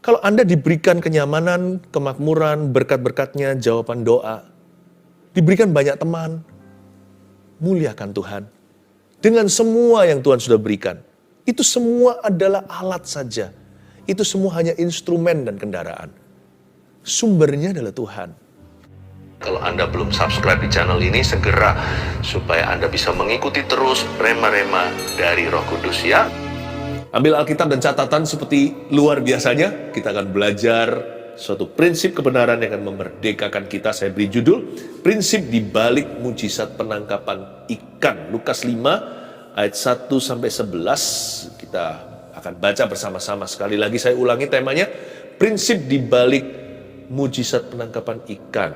Kalau Anda diberikan kenyamanan, kemakmuran, berkat-berkatnya, jawaban doa, diberikan banyak teman, muliakan Tuhan. Dengan semua yang Tuhan sudah berikan. Itu semua adalah alat saja. Itu semua hanya instrumen dan kendaraan. Sumbernya adalah Tuhan. Kalau Anda belum subscribe di channel ini, segera supaya Anda bisa mengikuti terus rema-rema dari Roh Kudus ya. Ambil Alkitab dan catatan seperti luar biasanya, kita akan belajar suatu prinsip kebenaran yang akan memerdekakan kita. Saya beri judul, prinsip di balik mujizat penangkapan ikan. Lukas 5 ayat 1-11, kita akan baca bersama-sama. Sekali lagi saya ulangi temanya, prinsip di balik mujizat penangkapan ikan.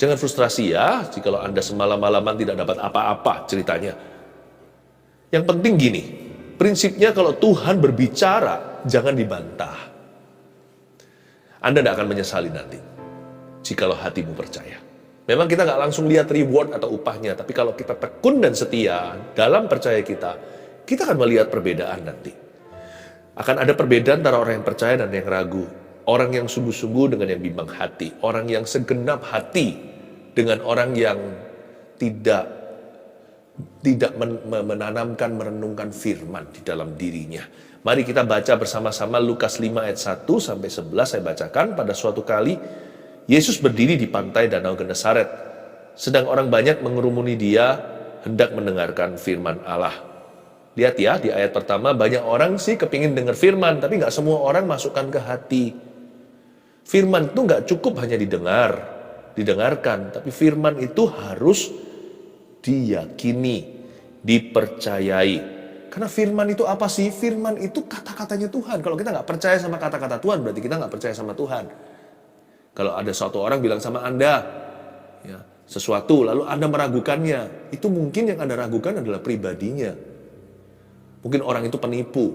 Jangan frustrasi ya, jikalau Anda semalam-malaman tidak dapat apa-apa ceritanya. Yang penting gini, prinsipnya kalau Tuhan berbicara, jangan dibantah. Anda tidak akan menyesali nanti, jikalau hatimu percaya. Memang kita nggak langsung lihat reward atau upahnya, tapi kalau kita tekun dan setia dalam percaya kita akan melihat perbedaan nanti. Akan ada perbedaan antara orang yang percaya dan yang ragu. Orang yang sungguh-sungguh dengan yang bimbang hati. Orang yang segenap hati dengan orang yang tidak menanamkan, merenungkan firman di dalam dirinya. Mari kita baca bersama-sama Lukas 5 ayat 1-11, saya bacakan. Pada suatu kali, Yesus berdiri di pantai Danau Genesaret. Sedang orang banyak mengerumuni dia, hendak mendengarkan firman Allah. Lihat ya, di ayat pertama, banyak orang sih kepingin dengar firman, tapi nggak semua orang masukkan ke hati. Firman itu nggak cukup hanya didengarkan, tapi firman itu harus diyakini, dipercayai. Karena firman itu apa sih? Firman itu kata-katanya Tuhan. Kalau kita nggak percaya sama kata-kata Tuhan, berarti kita nggak percaya sama Tuhan. Kalau ada suatu orang bilang sama Anda ya, sesuatu, lalu Anda meragukannya, itu mungkin yang Anda ragukan adalah pribadinya. Mungkin orang itu penipu.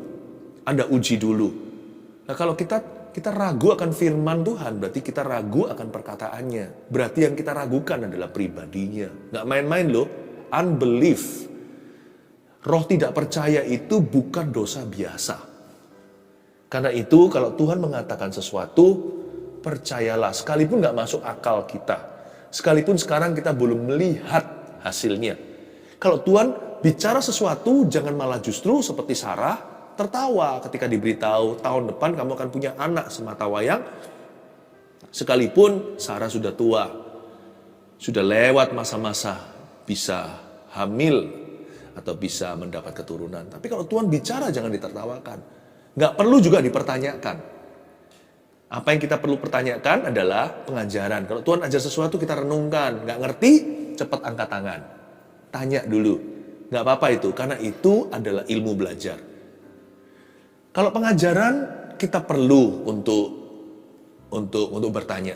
Anda uji dulu. Nah kalau kita ragu akan firman Tuhan, berarti kita ragu akan perkataannya. Berarti yang kita ragukan adalah pribadinya. Nggak main-main loh, unbelief. Roh tidak percaya itu bukan dosa biasa. Karena itu kalau Tuhan mengatakan sesuatu, percayalah. Sekalipun nggak masuk akal kita. Sekalipun sekarang kita belum melihat hasilnya. Kalau Tuhan bicara sesuatu, jangan malah justru seperti Sarah, tertawa ketika diberitahu tahun depan kamu akan punya anak semata wayang. Sekalipun Sarah sudah tua, sudah lewat masa-masa bisa hamil atau bisa mendapat keturunan. Tapi kalau Tuhan bicara jangan ditertawakan. Nggak perlu juga dipertanyakan. Apa yang kita perlu pertanyakan adalah pengajaran. Kalau Tuhan ajar sesuatu kita renungkan. Nggak ngerti, cepat angkat tangan. Tanya dulu. Nggak apa-apa itu, karena itu adalah ilmu belajar. Kalau pengajaran kita perlu untuk bertanya.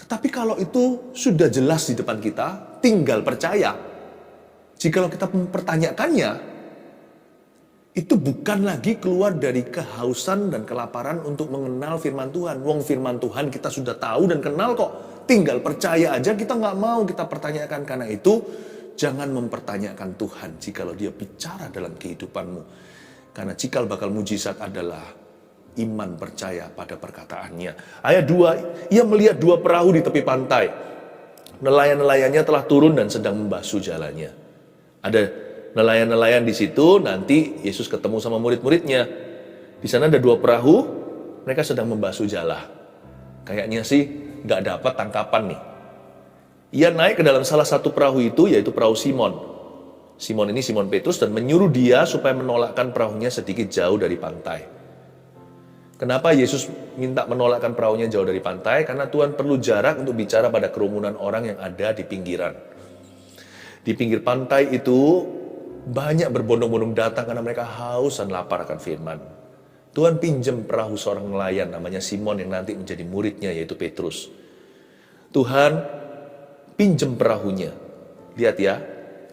Tetapi kalau itu sudah jelas di depan kita, tinggal percaya. Jikalau kita mempertanyakannya, itu bukan lagi keluar dari kehausan dan kelaparan untuk mengenal firman Tuhan. Wong firman Tuhan kita sudah tahu dan kenal kok. Tinggal percaya aja, kita nggak mau kita pertanyakan. Karena itu, jangan mempertanyakan Tuhan jikalau dia bicara dalam kehidupanmu. Karena cikal bakal mujizat adalah iman percaya pada perkataannya. Ayat 2, ia melihat 2 perahu di tepi pantai. Nelayan-nelayannya telah turun dan sedang membasuh jalannya. Ada nelayan-nelayan di situ, nanti Yesus ketemu sama murid-muridnya. Di sana ada 2 perahu, mereka sedang membasuh jala. Kayaknya sih nggak dapat tangkapan nih. Ia naik ke dalam salah satu perahu itu, yaitu perahu Simon. Simon ini Simon Petrus, dan menyuruh dia supaya menolakkan perahunya sedikit jauh dari pantai. Kenapa Yesus minta menolakkan perahunya jauh dari pantai? Karena Tuhan perlu jarak untuk bicara pada kerumunan orang yang ada di pinggiran. Di pinggir pantai itu banyak berbondong-bondong datang karena mereka haus dan lapar akan firman. Tuhan pinjam perahu seorang nelayan namanya Simon yang nanti menjadi muridnya yaitu Petrus. Tuhan pinjam perahunya. Lihat ya,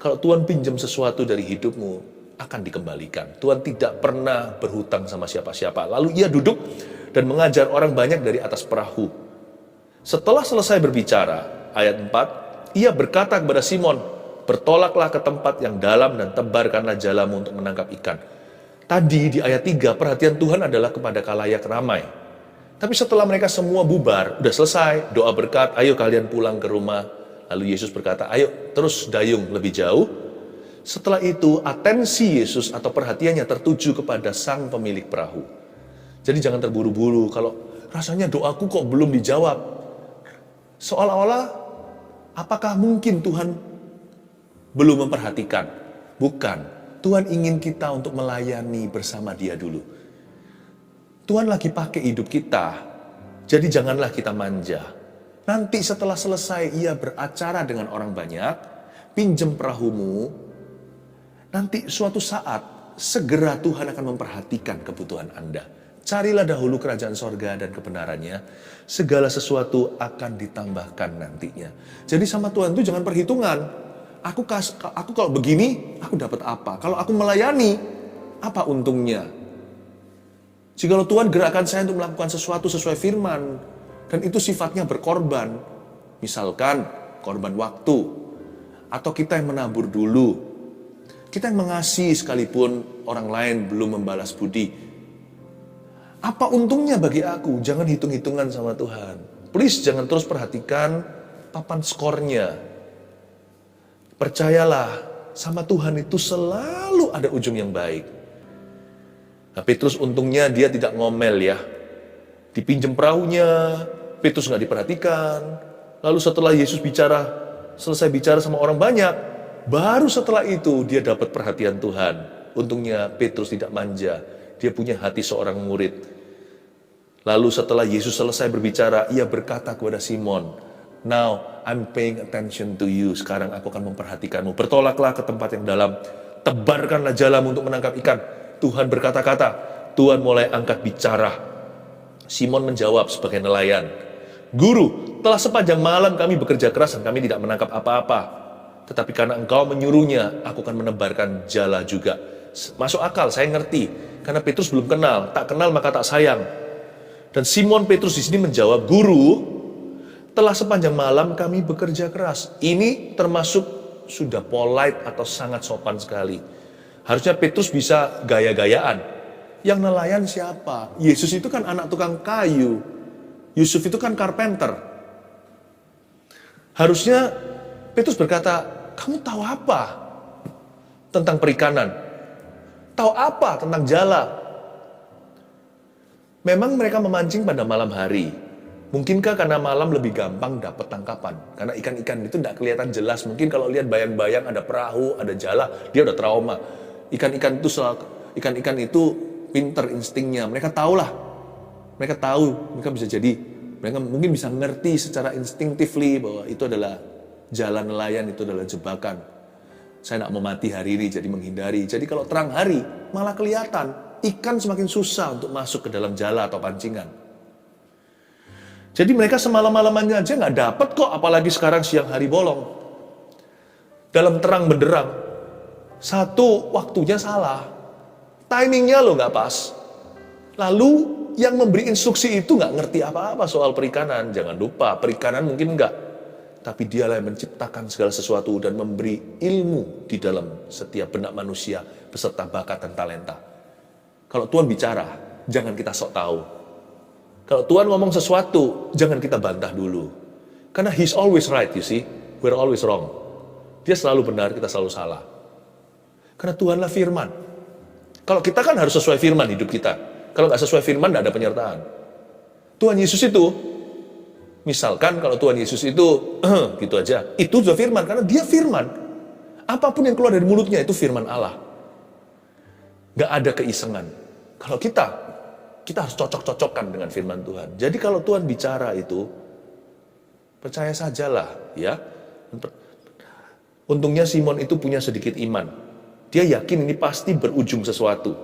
kalau Tuhan pinjam sesuatu dari hidupmu akan dikembalikan. Tuhan tidak pernah berhutang sama siapa-siapa. Lalu ia duduk dan mengajar orang banyak dari atas perahu. Setelah selesai berbicara, ayat 4, ia berkata kepada Simon, bertolaklah ke tempat yang dalam dan tebarkanlah jalamu untuk menangkap ikan. Tadi di ayat 3, perhatian Tuhan adalah kepada khalayak ramai. Tapi setelah mereka semua bubar, udah selesai, doa berkat, ayo kalian pulang ke rumah. Lalu Yesus berkata, ayo terus dayung lebih jauh. Setelah itu, atensi Yesus atau perhatiannya tertuju kepada sang pemilik perahu. Jadi jangan terburu-buru, kalau rasanya doaku kok belum dijawab. Seolah-olah, apakah mungkin Tuhan belum memperhatikan? Bukan, Tuhan ingin kita untuk melayani bersama Dia dulu. Tuhan lagi pakai hidup kita, jadi janganlah kita manja. Nanti setelah selesai ia beracara dengan orang banyak, pinjam perahumu, nanti suatu saat segera Tuhan akan memperhatikan kebutuhan Anda. Carilah dahulu kerajaan sorga dan kebenarannya, segala sesuatu akan ditambahkan nantinya. Jadi sama Tuhan itu jangan perhitungan. Aku kalau begini, aku dapat apa? Kalau aku melayani, apa untungnya? Jikalau Tuhan gerakkan saya untuk melakukan sesuatu sesuai firman, dan itu sifatnya berkorban, misalkan korban waktu, atau kita yang menabur dulu, kita yang mengasihi sekalipun orang lain belum membalas budi. Apa untungnya bagi aku? Jangan hitung-hitungan sama Tuhan. Please jangan terus perhatikan papan skornya. Percayalah, sama Tuhan itu selalu ada ujung yang baik. Nah, Petrus untungnya dia tidak ngomel ya. Dipinjam perahunya, Petrus nggak diperhatikan. Lalu setelah Yesus selesai bicara sama orang banyak, baru setelah itu dia dapat perhatian Tuhan. Untungnya Petrus tidak manja, dia punya hati seorang murid. Lalu setelah Yesus selesai berbicara, ia berkata kepada Simon, "Now I'm paying attention to you." Sekarang aku akan memperhatikanmu. Bertolaklah ke tempat yang dalam, tebarkanlah jalamu untuk menangkap ikan. Tuhan berkata-kata, Tuhan mulai angkat bicara. Simon menjawab sebagai nelayan, "Guru, telah sepanjang malam kami bekerja keras dan kami tidak menangkap apa-apa. Tetapi karena engkau menyuruhnya, aku akan menebarkan jala juga." Masuk akal, saya ngerti. Karena Petrus belum kenal, tak kenal maka tak sayang. Dan Simon Petrus di sini menjawab, "Guru, telah sepanjang malam kami bekerja keras." Ini termasuk sudah polite atau sangat sopan sekali. Harusnya Petrus bisa gaya-gayaan. Yang nelayan siapa? Yesus itu kan anak tukang kayu. Yusuf itu kan carpenter. Harusnya Petrus berkata, "Kamu tahu apa tentang perikanan? Tahu apa tentang jala?" Memang mereka memancing pada malam hari. Mungkinkah karena malam lebih gampang dapat tangkapan? Karena ikan-ikan itu tidak kelihatan jelas. Mungkin kalau lihat bayang-bayang ada perahu, ada jala, dia udah trauma. Ikan-ikan itu pinter instingnya. Mereka tahulah. Mereka tahu, mereka mungkin bisa ngerti secara instinctively bahwa itu adalah jalan nelayan, itu adalah jebakan. Saya nak mau mati hari ini, jadi menghindari. Jadi kalau terang hari, malah kelihatan. Ikan semakin susah untuk masuk ke dalam jala atau pancingan. Jadi mereka semalam-malamannya aja nggak dapat kok, apalagi sekarang siang hari bolong. Dalam terang benderang. Satu, waktunya salah. Timingnya lo nggak pas. Lalu yang memberi instruksi itu nggak ngerti apa-apa soal perikanan. Jangan lupa, perikanan mungkin nggak. Tapi dialah yang menciptakan segala sesuatu dan memberi ilmu di dalam setiap benak manusia beserta bakat dan talenta. Kalau Tuhan bicara, jangan kita sok tahu. Kalau Tuhan ngomong sesuatu, jangan kita bantah dulu. Karena He's always right, you see. We're always wrong. Dia selalu benar, kita selalu salah. Karena Tuhanlah firman. Kalau kita kan harus sesuai firman hidup kita. Kalau nggak sesuai firman, nggak ada penyertaan. Tuhan Yesus itu, misalkan kalau Tuhan Yesus itu, gitu aja, itu sudah firman. Karena dia firman. Apapun yang keluar dari mulutnya itu firman Allah. Nggak ada keisengan. Kalau kita harus cocok-cocokkan dengan firman Tuhan. Jadi kalau Tuhan bicara itu, percaya sajalah, ya. Untungnya Simon itu punya sedikit iman. Dia yakin ini pasti berujung sesuatu.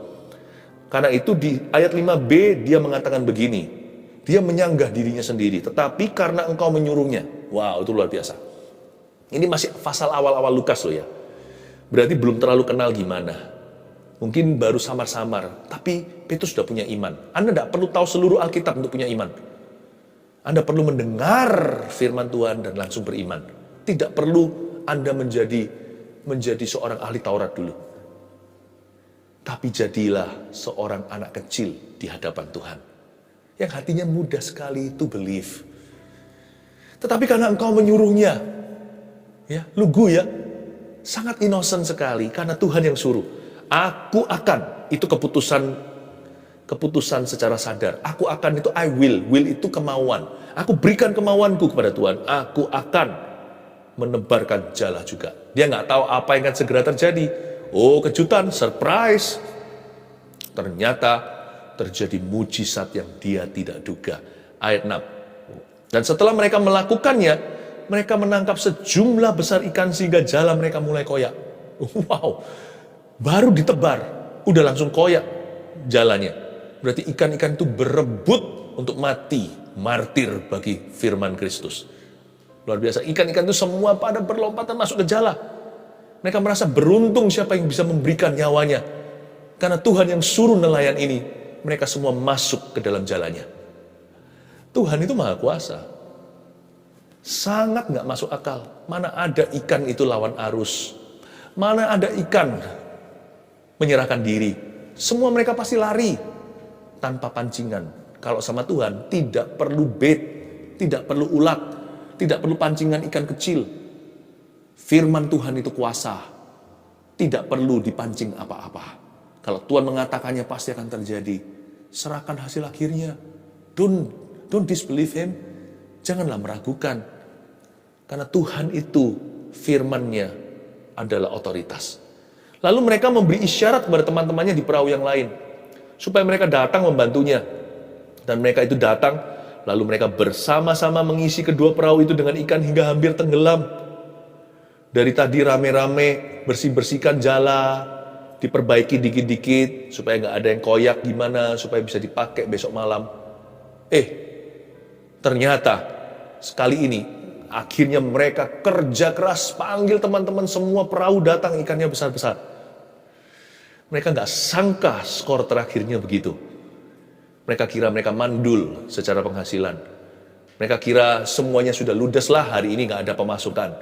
Karena itu di ayat 5b dia mengatakan begini. Dia menyanggah dirinya sendiri. Tetapi karena engkau menyuruhnya. Wow, itu luar biasa. Ini masih pasal awal-awal Lukas loh ya. Berarti belum terlalu kenal gimana. Mungkin baru samar-samar. Tapi Petrus sudah punya iman. Anda tidak perlu tahu seluruh Alkitab untuk punya iman. Anda perlu mendengar firman Tuhan dan langsung beriman. Tidak perlu Anda menjadi seorang ahli Taurat dulu. Tapi jadilah seorang anak kecil di hadapan Tuhan. Yang hatinya mudah sekali to believe. Tetapi karena engkau menyuruhnya, ya, lugu ya, sangat innocent sekali karena Tuhan yang suruh. Aku akan, itu keputusan secara sadar. Aku akan itu I will itu kemauan. Aku berikan kemauanku kepada Tuhan. Aku akan menebarkan jala juga. Dia nggak tahu apa yang akan segera terjadi. Oh, kejutan, surprise. Ternyata terjadi mujizat yang dia tidak duga. Ayat 6. Dan setelah mereka melakukannya, mereka menangkap sejumlah besar ikan sehingga jala mereka mulai koyak. Wow, baru ditebar, udah langsung koyak jalannya. Berarti ikan-ikan itu berebut untuk mati, martir bagi firman Kristus. Luar biasa, ikan-ikan itu semua pada berlompatan masuk ke jala. Mereka merasa beruntung siapa yang bisa memberikan nyawanya. Karena Tuhan yang suruh nelayan ini, mereka semua masuk ke dalam jalannya. Tuhan itu maha kuasa. Sangat gak masuk akal. Mana ada ikan itu lawan arus. Mana ada ikan menyerahkan diri. Semua mereka pasti lari tanpa pancingan. Kalau sama Tuhan tidak perlu bait, tidak perlu ulat, tidak perlu pancingan ikan kecil. Firman Tuhan itu kuasa. Tidak perlu dipancing apa-apa. Kalau Tuhan mengatakannya pasti akan terjadi. Serahkan hasil akhirnya. Don't disbelieve him. Janganlah meragukan. Karena Tuhan itu firman-Nya adalah otoritas. Lalu mereka memberi isyarat kepada teman-temannya di perahu yang lain. Supaya mereka datang membantunya. Dan mereka itu datang. Lalu mereka bersama-sama mengisi kedua perahu itu dengan ikan hingga hampir tenggelam. Dari tadi rame-rame bersih-bersihkan jala. Diperbaiki dikit-dikit. Supaya nggak ada yang koyak gimana. Supaya bisa dipakai besok malam. Ternyata sekali ini akhirnya mereka kerja keras, panggil teman-teman semua, perahu datang, ikannya besar-besar. Mereka nggak sangka skor terakhirnya begitu. Mereka kira mereka mandul secara penghasilan. Mereka kira semuanya sudah ludes lah, hari ini nggak ada pemasukan.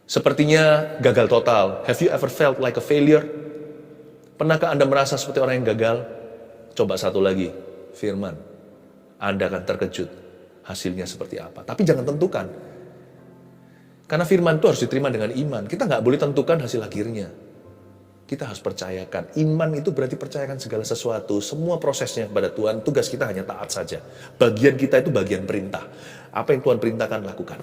Sepertinya gagal total. Have you ever felt like a failure? Pernahkah Anda merasa seperti orang yang gagal? Coba satu lagi, firman. Anda akan terkejut hasilnya seperti apa. Tapi jangan tentukan. Karena firman itu harus diterima dengan iman. Kita nggak boleh tentukan hasil akhirnya. Kita harus percayakan. Iman itu berarti percayakan segala sesuatu. Semua prosesnya kepada Tuhan. Tugas kita hanya taat saja. Bagian kita itu bagian perintah. Apa yang Tuhan perintahkan, lakukan.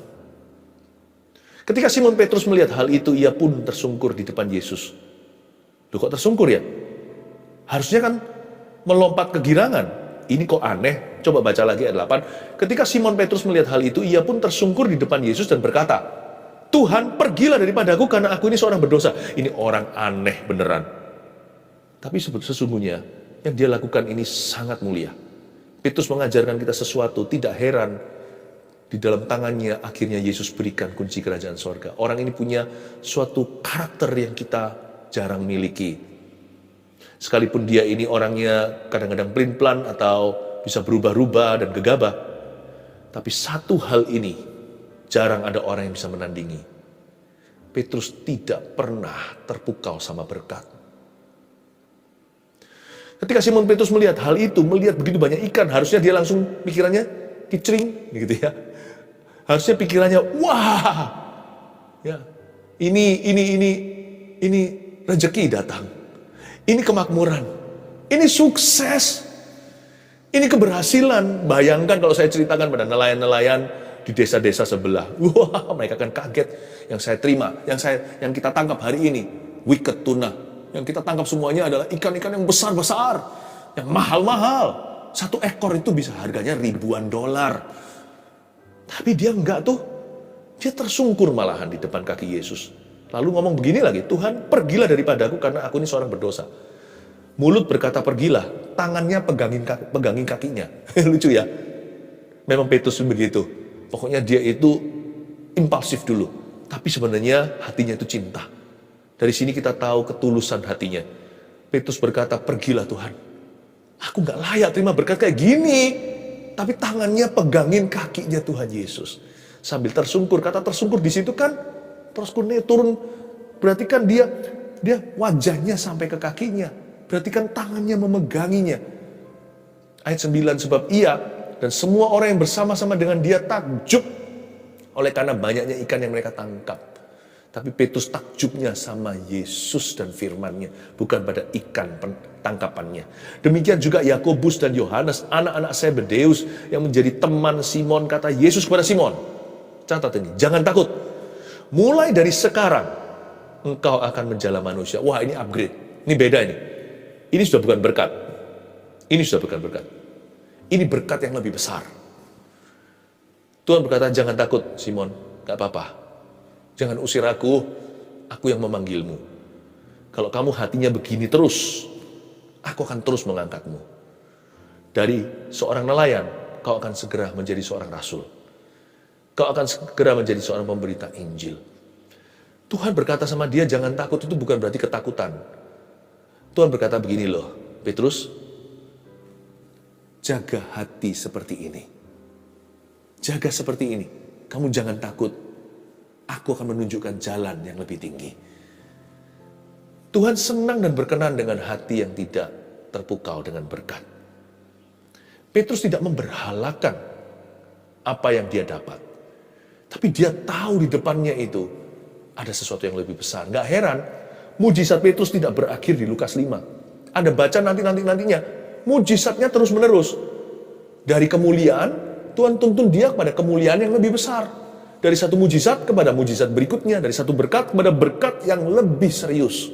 Ketika Simon Petrus melihat hal itu, ia pun tersungkur di depan Yesus. Loh, kok tersungkur ya? Harusnya kan melompat kegirangan. Ini kok aneh? Coba baca lagi ayat 8. Ketika Simon Petrus melihat hal itu, ia pun tersungkur di depan Yesus dan berkata, Tuhan, pergilah daripadaku karena aku ini seorang berdosa. Ini orang aneh beneran. Tapi sesungguhnya yang dia lakukan ini sangat mulia. Petrus mengajarkan kita sesuatu, tidak heran di dalam tangannya akhirnya Yesus berikan kunci kerajaan sorga. Orang ini punya suatu karakter yang kita jarang miliki. Sekalipun dia ini orangnya kadang-kadang pelin-pelan atau bisa berubah-ubah dan gegabah. Tapi satu hal ini jarang ada orang yang bisa menandingi. Petrus tidak pernah terpukau sama berkat. Ketika Simon Petrus melihat hal itu, melihat begitu banyak ikan, harusnya dia langsung pikirannya kicring gitu ya. Harusnya pikirannya, wah, ya, ini rezeki datang. Ini kemakmuran, ini sukses, ini keberhasilan. Bayangkan kalau saya ceritakan pada nelayan-nelayan di desa-desa sebelah. Wah, mereka akan kaget. Yang saya terima, yang kita tangkap hari ini, wicked tuna. Yang kita tangkap semuanya adalah ikan-ikan yang besar-besar, yang mahal-mahal. Satu ekor itu bisa harganya ribuan dolar. Tapi dia enggak tuh. Dia tersungkur malahan di depan kaki Yesus. Lalu ngomong begini lagi, Tuhan, pergilah daripadaku karena aku ini seorang berdosa. Mulut berkata pergilah, tangannya pegangin kakinya. Lucu ya? Memang Petrus begitu. Pokoknya dia itu impulsif dulu. Tapi sebenarnya hatinya itu cinta. Dari sini kita tahu ketulusan hatinya. Petrus berkata, pergilah Tuhan. Aku gak layak terima berkat kayak gini. Tapi tangannya pegangin kakinya Tuhan Yesus. Sambil tersungkur, kata tersungkur di situ kan terus turun, berarti kan dia wajahnya sampai ke kakinya, berarti kan tangannya memeganginya. Ayat 9, sebab ia dan semua orang yang bersama-sama dengan dia takjub oleh karena banyaknya ikan yang mereka tangkap. Tapi Petrus takjubnya sama Yesus dan firman-Nya, bukan pada ikan tangkapannya. Demikian juga Yakobus dan Yohanes, anak-anak Zebedeus yang menjadi teman Simon. Kata Yesus kepada Simon, catat ini, jangan takut. Mulai dari sekarang, engkau akan menjala manusia. Wah, ini upgrade. Ini beda ini. Ini sudah bukan berkat. Ini sudah bukan berkat. Ini berkat yang lebih besar. Tuhan berkata, jangan takut Simon, gak apa-apa. Jangan usir aku yang memanggilmu. Kalau kamu hatinya begini terus, aku akan terus mengangkatmu. Dari seorang nelayan, kau akan segera menjadi seorang rasul. Kau akan segera menjadi seorang pemberita Injil. Tuhan berkata sama dia, jangan takut, itu bukan berarti ketakutan. Tuhan berkata begini loh, Petrus, jaga hati seperti ini. Jaga seperti ini. Kamu jangan takut. Aku akan menunjukkan jalan yang lebih tinggi. Tuhan senang dan berkenan dengan hati yang tidak terpukau dengan berkat. Petrus tidak memberhalakan apa yang dia dapat. Tapi dia tahu di depannya itu ada sesuatu yang lebih besar. Gak heran, mujizat Petrus tidak berakhir di Lukas 5. Anda baca nantinya, mujizatnya terus menerus. Dari kemuliaan, Tuhan tuntun dia kepada kemuliaan yang lebih besar. Dari satu mujizat kepada mujizat berikutnya, dari satu berkat kepada berkat yang lebih serius.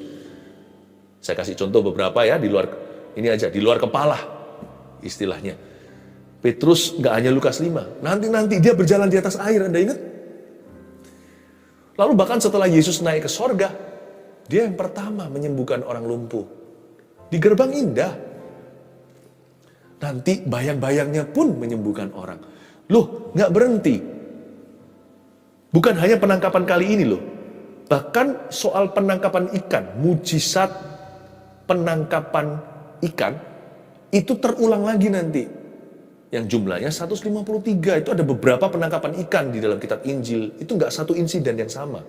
Saya kasih contoh beberapa ya, di luar kepala istilahnya. Petrus nggak hanya Lukas 5, nanti dia berjalan di atas air, Anda ingat? Lalu bahkan setelah Yesus naik ke sorga, dia yang pertama menyembuhkan orang lumpuh. Di gerbang indah. Nanti bayang-bayangnya pun menyembuhkan orang. Loh, nggak berhenti. Bukan hanya penangkapan kali ini loh. Bahkan soal penangkapan ikan, mujizat penangkapan ikan, itu terulang lagi nanti. Yang jumlahnya 153, itu ada beberapa penangkapan ikan di dalam kitab Injil. Itu nggak satu insiden yang sama.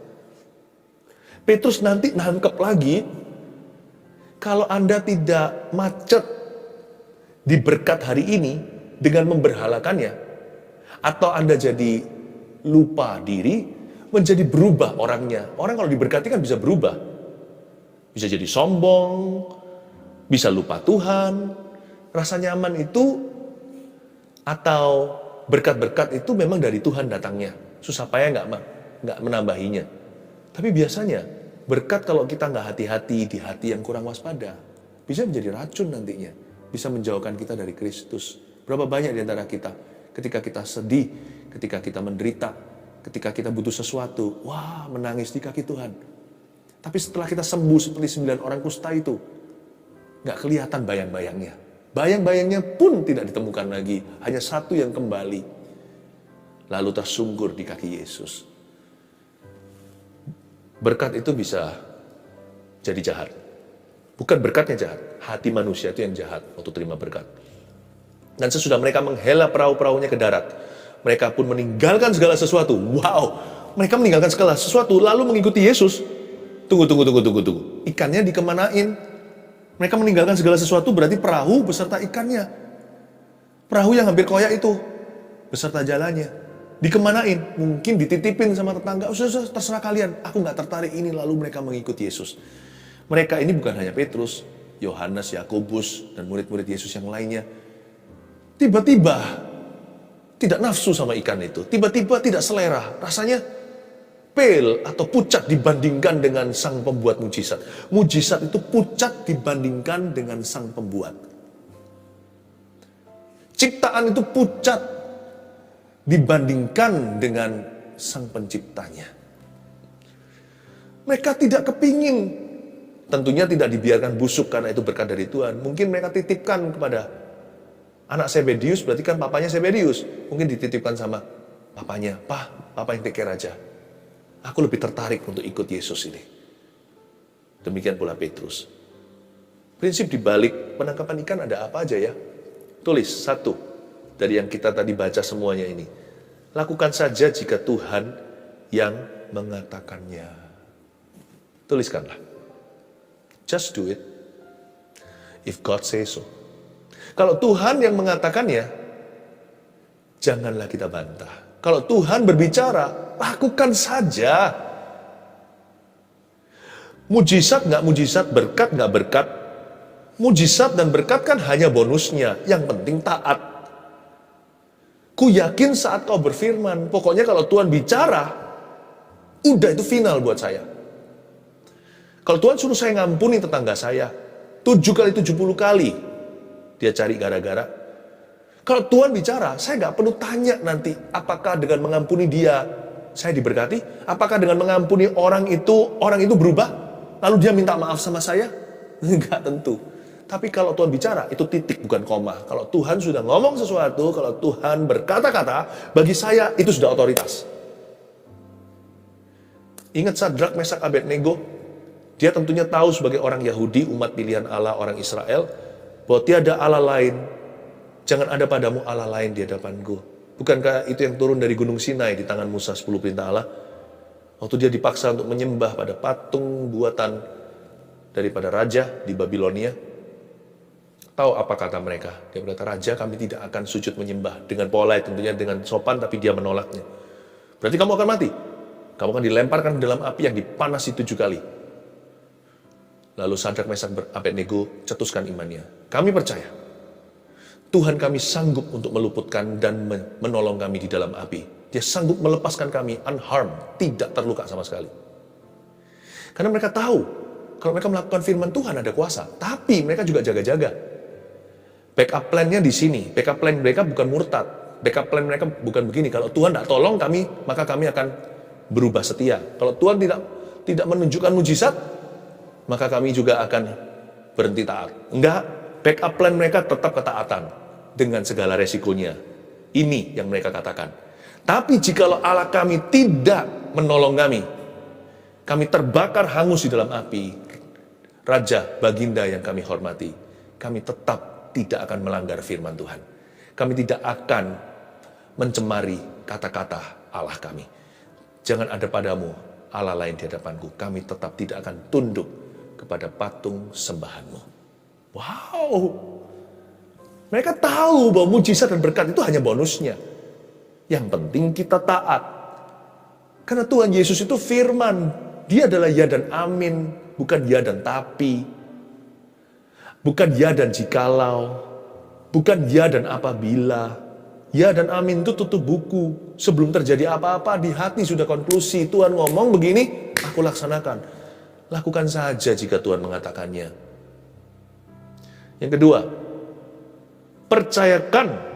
Petrus nanti nangkep lagi, kalau Anda tidak macet di berkat hari ini dengan memberhalakannya, atau Anda jadi lupa diri, menjadi berubah orangnya. Orang kalau diberkati kan bisa berubah. Bisa jadi sombong, bisa lupa Tuhan. Rasa nyaman itu atau berkat-berkat itu memang dari Tuhan datangnya. Susah payah nggak menambahinya. Tapi biasanya berkat kalau kita nggak hati-hati di hati yang kurang waspada, bisa menjadi racun nantinya. Bisa menjauhkan kita dari Kristus. Berapa banyak di antara kita ketika kita sedih, ketika kita menderita, ketika kita butuh sesuatu, wah menangis di kaki Tuhan. Tapi setelah kita sembuh seperti 9 orang kusta itu, gak kelihatan bayang-bayangnya. Bayang-bayangnya pun tidak ditemukan lagi, hanya satu yang kembali. Lalu tersungkur di kaki Yesus. Berkat itu bisa jadi jahat. Bukan berkatnya jahat, hati manusia itu yang jahat waktu terima berkat. Dan sesudah mereka menghela perahu-perahunya ke darat, mereka pun meninggalkan segala sesuatu. Wow, mereka meninggalkan segala sesuatu lalu mengikuti Yesus. Tunggu. Ikannya dikemanain? Mereka meninggalkan segala sesuatu berarti perahu beserta ikannya. Perahu yang hampir koyak itu beserta jalannya. Dikemanain? Mungkin dititipin sama tetangga. Sudah, terserah kalian. Aku nggak tertarik ini. Lalu mereka mengikuti Yesus. Mereka ini bukan hanya Petrus, Yohanes, Yakobus, dan murid-murid Yesus yang lainnya. Tiba-tiba tidak nafsu sama ikan itu. Tiba-tiba tidak selera. Rasanya pale atau pucat dibandingkan dengan sang pembuat mujizat. Mujizat itu pucat dibandingkan dengan sang pembuat. Ciptaan itu pucat dibandingkan dengan sang penciptanya. Mereka tidak kepingin. Tentunya tidak dibiarkan busuk karena itu berkat dari Tuhan. Mungkin mereka titipkan kepada anak Zebedeus, berarti kan papanya Zebedeus. Mungkin dititipkan sama papanya. Papa yang take care aja. Aku lebih tertarik untuk ikut Yesus ini. Demikian pula Petrus. Prinsip dibalik penangkapan ikan ada apa aja ya? Tulis satu dari yang kita tadi baca semuanya ini. Lakukan saja jika Tuhan yang mengatakannya. Tuliskanlah. Just do it if God says so. Kalau Tuhan yang mengatakannya, janganlah kita bantah. Kalau Tuhan berbicara, lakukan saja. Mujizat nggak mujizat, berkat nggak berkat. Mujizat dan berkat kan hanya bonusnya. Yang penting taat. Ku yakin saat kau berfirman, pokoknya kalau Tuhan bicara, udah itu final buat saya. Kalau Tuhan suruh saya ngampuni tetangga saya, 7 kali 70 kali, dia cari gara-gara. Kalau Tuhan bicara, saya nggak perlu tanya nanti, apakah dengan mengampuni dia, saya diberkati? Apakah dengan mengampuni orang itu berubah? Lalu dia minta maaf sama saya? Enggak tentu. Tapi kalau Tuhan bicara, itu titik bukan koma. Kalau Tuhan sudah ngomong sesuatu, kalau Tuhan berkata-kata, bagi saya itu sudah otoritas. Ingat Sadrak, Mesak, Abednego? Dia tentunya tahu sebagai orang Yahudi, umat pilihan Allah, orang Israel, bahwa tiada Allah lain, jangan ada padamu Allah lain di hadapanku. Bukankah itu yang turun dari Gunung Sinai di tangan Musa 10 perintah Allah? Waktu dia dipaksa untuk menyembah pada patung buatan daripada raja di Babilonia. Tahu apa kata mereka? Dia berkata, raja kami tidak akan sujud menyembah. Dengan polite tentunya, dengan sopan, tapi dia menolaknya. Berarti kamu akan mati. Kamu akan dilemparkan ke dalam api yang dipanasi 7 kali. Lalu Sadrak, Mesak, Abednego cetuskan imannya. Kami percaya, Tuhan kami sanggup untuk meluputkan dan menolong kami di dalam api. Dia sanggup melepaskan kami unharmed, tidak terluka sama sekali. Karena mereka tahu, kalau mereka melakukan firman Tuhan ada kuasa. Tapi mereka juga jaga-jaga. Backup plan-nya di sini. Backup plan mereka bukan murtad. Backup plan mereka bukan begini. Kalau Tuhan tidak tolong kami, maka kami akan berubah setia. Kalau Tuhan tidak menunjukkan mujizat, maka kami juga akan berhenti taat. Enggak, backup plan mereka tetap ketaatan dengan segala resikonya. Ini yang mereka katakan. Tapi jikalau Allah kami tidak menolong kami terbakar hangus di dalam api, Raja, Baginda yang kami hormati, kami tetap tidak akan melanggar firman Tuhan. Kami tidak akan mencemari kata-kata Allah kami. Jangan ada padamu Allah lain di hadapanku. Kami tetap tidak akan tunduk kepada patung sembahanmu. Wow. Mereka tahu bahwa mujizat dan berkat itu hanya bonusnya. Yang penting kita taat. Karena Tuhan Yesus itu firman. Dia adalah ya dan amin. Bukan ya dan tapi. Bukan ya dan jikalau. Bukan ya dan apabila. Ya dan amin itu tutup buku. Sebelum terjadi apa-apa di hati sudah konklusi. Tuhan ngomong begini, aku laksanakan. Lakukan saja jika Tuhan mengatakannya. Yang kedua, percayakan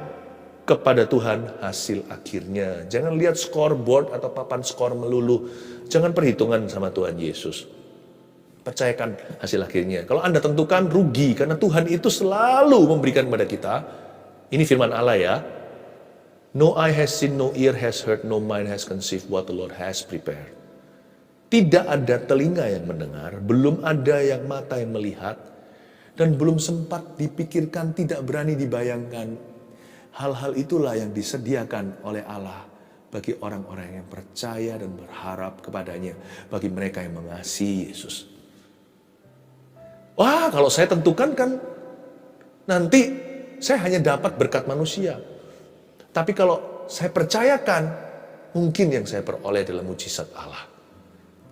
kepada Tuhan hasil akhirnya. Jangan lihat scoreboard atau papan skor melulu. Jangan perhitungan sama Tuhan Yesus. Percayakan hasil akhirnya. Kalau Anda tentukan, rugi. Karena Tuhan itu selalu memberikan kepada kita. Ini firman Allah ya. No eye has seen, no ear has heard, no mind has conceived what the Lord has prepared. Tidak ada telinga yang mendengar, belum ada yang mata yang melihat, dan belum sempat dipikirkan, tidak berani dibayangkan. Hal-hal itulah yang disediakan oleh Allah bagi orang-orang yang percaya dan berharap kepadanya, bagi mereka yang mengasihi Yesus. Wah, kalau saya tentukan kan nanti saya hanya dapat berkat manusia. Tapi kalau saya percayakan, mungkin yang saya peroleh adalah mujizat Allah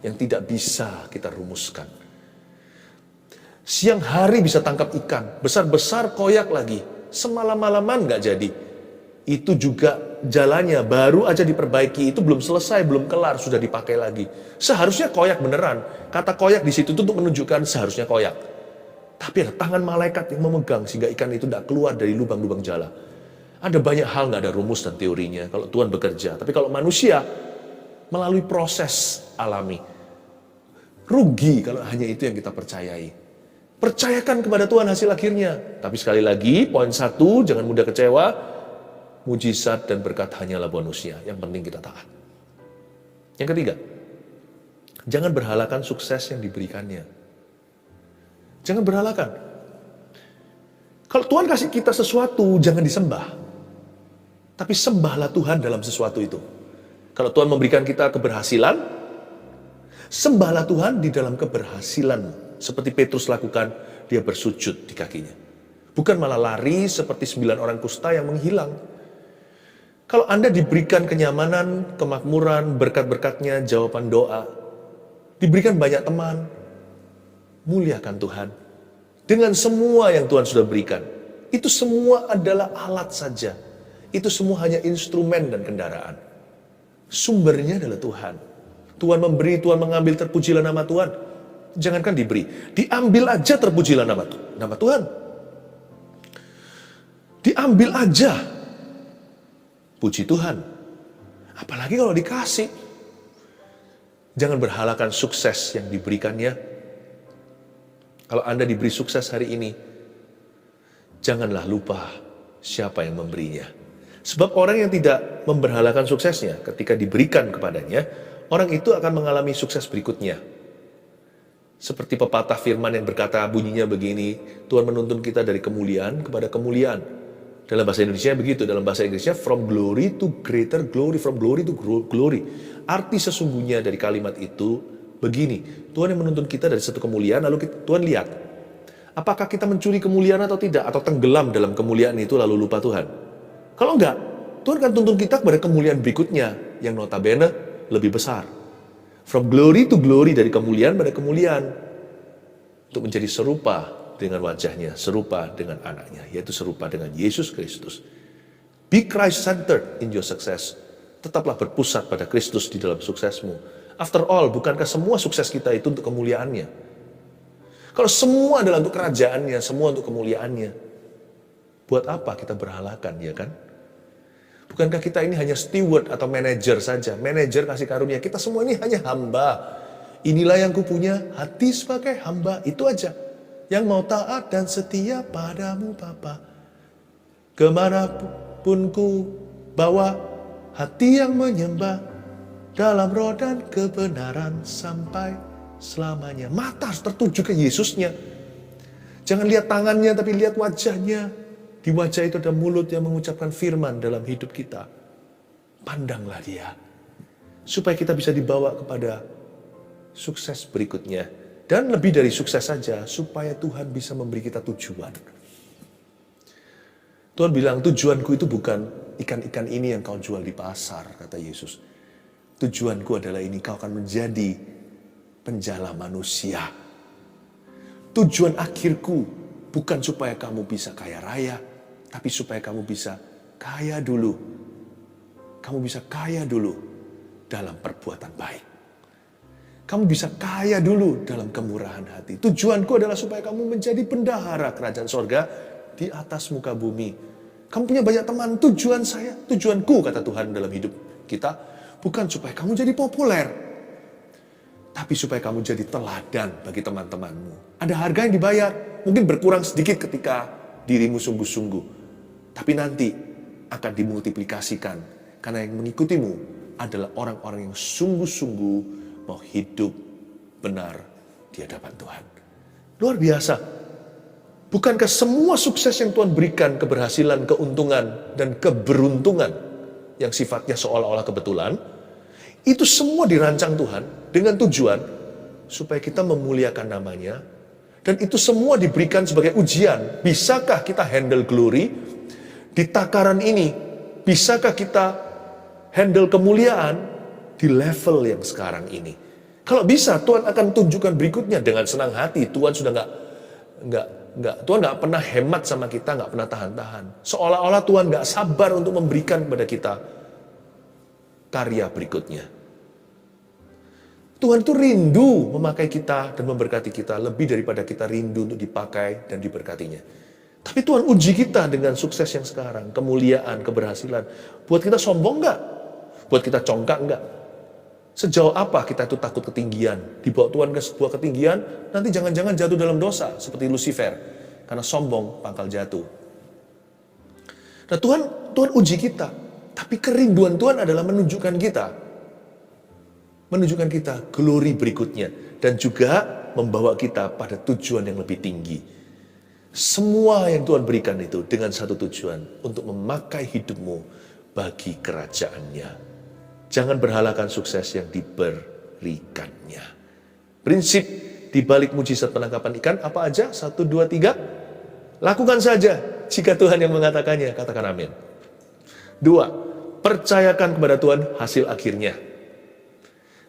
yang tidak bisa kita rumuskan. Siang hari bisa tangkap ikan, besar-besar koyak lagi, semalam-malaman nggak jadi. Itu juga jalannya baru aja diperbaiki, itu belum selesai, belum kelar, sudah dipakai lagi. Seharusnya koyak beneran. Kata koyak di situ untuk menunjukkan seharusnya koyak. Tapi ada tangan malaikat yang memegang sehingga ikan itu tidak keluar dari lubang-lubang jala. Ada banyak hal nggak ada rumus dan teorinya kalau Tuhan bekerja. Tapi kalau manusia melalui proses alami, rugi kalau hanya itu yang kita percayai. Percayakan kepada Tuhan hasil akhirnya. Tapi sekali lagi, poin 1, jangan mudah kecewa. Mujizat dan berkat hanyalah bonusnya. Yang penting kita taat. Yang ketiga, jangan berhalakan sukses yang diberikannya. Jangan berhalakan. Kalau Tuhan kasih kita sesuatu, jangan disembah. Tapi sembahlah Tuhan dalam sesuatu itu. Kalau Tuhan memberikan kita keberhasilan, sembahlah Tuhan di dalam keberhasilan. Seperti Petrus lakukan, dia bersujud di kakinya. Bukan malah lari seperti 9 orang kusta yang menghilang. Kalau Anda diberikan kenyamanan, kemakmuran, berkat-berkatnya, jawaban doa, diberikan banyak teman, muliakan Tuhan. Dengan semua yang Tuhan sudah berikan. Itu semua adalah alat saja. Itu semua hanya instrumen dan kendaraan. Sumbernya adalah Tuhan. Tuhan memberi, Tuhan mengambil, terpujilah nama Tuhan. Jangankan diberi, diambil aja terpujilah nama Tuhan. Diambil aja, puji Tuhan. Apalagi kalau dikasih. Jangan berhalakan sukses yang diberikannya. Kalau Anda diberi sukses hari ini, janganlah lupa siapa yang memberinya. Sebab orang yang tidak memberhalakan suksesnya ketika diberikan kepadanya, orang itu akan mengalami sukses berikutnya. Seperti pepatah firman yang berkata bunyinya begini, Tuhan menuntun kita dari kemuliaan kepada kemuliaan. Dalam bahasa Indonesia begitu, dalam bahasa Inggrisnya from glory to greater glory, from glory to glory. Arti sesungguhnya dari kalimat itu begini, Tuhan yang menuntun kita dari satu kemuliaan, lalu Tuhan lihat, apakah kita mencuri kemuliaan atau tidak, atau tenggelam dalam kemuliaan itu lalu lupa Tuhan. Kalau enggak, Tuhan akan tuntun kita kepada kemuliaan berikutnya, yang notabene lebih besar. From glory to glory, dari kemuliaan pada kemuliaan. Untuk menjadi serupa dengan wajahnya, serupa dengan anaknya, yaitu serupa dengan Yesus Kristus. Be Christ-centered in your success. Tetaplah berpusat pada Kristus di dalam suksesmu. After all, bukankah semua sukses kita itu untuk kemuliaannya? Kalau semua adalah untuk kerajaannya, semua untuk kemuliaannya, buat apa kita berhalakan, ya kan? Bukankah kita ini hanya steward atau manajer saja? Manajer kasih karunia, kita semua ini hanya hamba. Inilah yang kupunya, hati sebagai hamba, itu aja. Yang mau taat dan setia padamu Bapa. Kemanapun ku bawa, hati yang menyembah, dalam roh dan kebenaran sampai selamanya. Mata harus tertuju ke Yesusnya. Jangan lihat tangannya, tapi lihat wajahnya. Di wajah itu ada mulut yang mengucapkan firman dalam hidup kita. Pandanglah dia. Supaya kita bisa dibawa kepada sukses berikutnya. Dan lebih dari sukses saja, supaya Tuhan bisa memberi kita tujuan. Tuhan bilang, tujuanku itu bukan ikan-ikan ini yang kau jual di pasar, kata Yesus. Tujuanku adalah ini, kau akan menjadi penjala manusia. Tujuan akhirku bukan supaya kamu bisa kaya raya, tapi supaya kamu bisa kaya dulu. Kamu bisa kaya dulu dalam perbuatan baik. Kamu bisa kaya dulu dalam kemurahan hati. Tujuanku adalah supaya kamu menjadi bendahara kerajaan sorga di atas muka bumi. Kamu punya banyak teman, tujuan saya, tujuanku, kata Tuhan dalam hidup kita, bukan supaya kamu jadi populer, tapi supaya kamu jadi teladan bagi teman-temanmu. Ada harga yang dibayar, mungkin berkurang sedikit ketika dirimu sungguh-sungguh. Tapi nanti akan dimultiplikasikan. Karena yang mengikutimu adalah orang-orang yang sungguh-sungguh mau hidup benar di hadapan Tuhan. Luar biasa. Bukankah semua sukses yang Tuhan berikan, keberhasilan, keuntungan, dan keberuntungan yang sifatnya seolah-olah kebetulan, itu semua dirancang Tuhan dengan tujuan supaya kita memuliakan namanya, dan itu semua diberikan sebagai ujian. Bisakah kita handle glory di takaran ini? Bisakah kita handle kemuliaan di level yang sekarang ini? Kalau bisa, Tuhan akan tunjukkan berikutnya dengan senang hati. Tuhan sudah Tuhan nggak pernah hemat sama kita, nggak pernah tahan-tahan. Seolah-olah Tuhan nggak sabar untuk memberikan kepada kita karya berikutnya. Tuhan itu rindu memakai kita dan memberkati kita lebih daripada kita rindu untuk dipakai dan diberkatinya. Tapi Tuhan uji kita dengan sukses yang sekarang, kemuliaan, keberhasilan. Buat kita sombong nggak? Buat kita congkak nggak? Sejauh apa kita itu takut ketinggian? Dibawa Tuhan ke sebuah ketinggian, nanti jangan-jangan jatuh dalam dosa seperti Lucifer. Karena sombong, pangkal jatuh. Nah Tuhan uji kita. Tapi kerinduan Tuhan adalah menunjukkan kita glory berikutnya. Dan juga membawa kita pada tujuan yang lebih tinggi. Semua yang Tuhan berikan itu dengan satu tujuan, untuk memakai hidupmu bagi kerajaannya. Jangan berhalakan sukses yang diberikannya. Prinsip di balik mujizat penangkapan ikan apa aja? 1, 2, 3. Lakukan saja jika Tuhan yang mengatakannya, katakan amin. 2. Percayakan kepada Tuhan hasil akhirnya.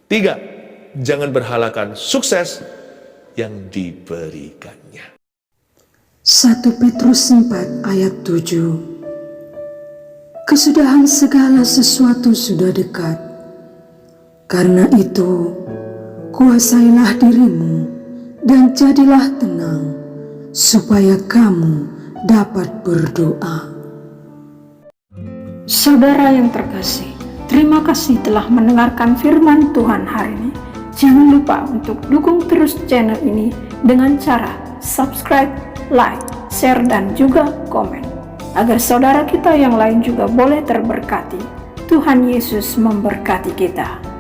3. Jangan berhalakan sukses yang diberikannya. 1 Petrus 4 ayat 7. Kesudahan segala sesuatu sudah dekat. Karena itu, kuasailah dirimu dan jadilah tenang, supaya kamu dapat berdoa. Saudara yang terkasih, terima kasih telah mendengarkan firman Tuhan hari ini. Jangan lupa untuk dukung terus channel ini dengan cara subscribe, like, share, dan juga komen, agar saudara kita yang lain juga boleh terberkati. Tuhan Yesus memberkati kita.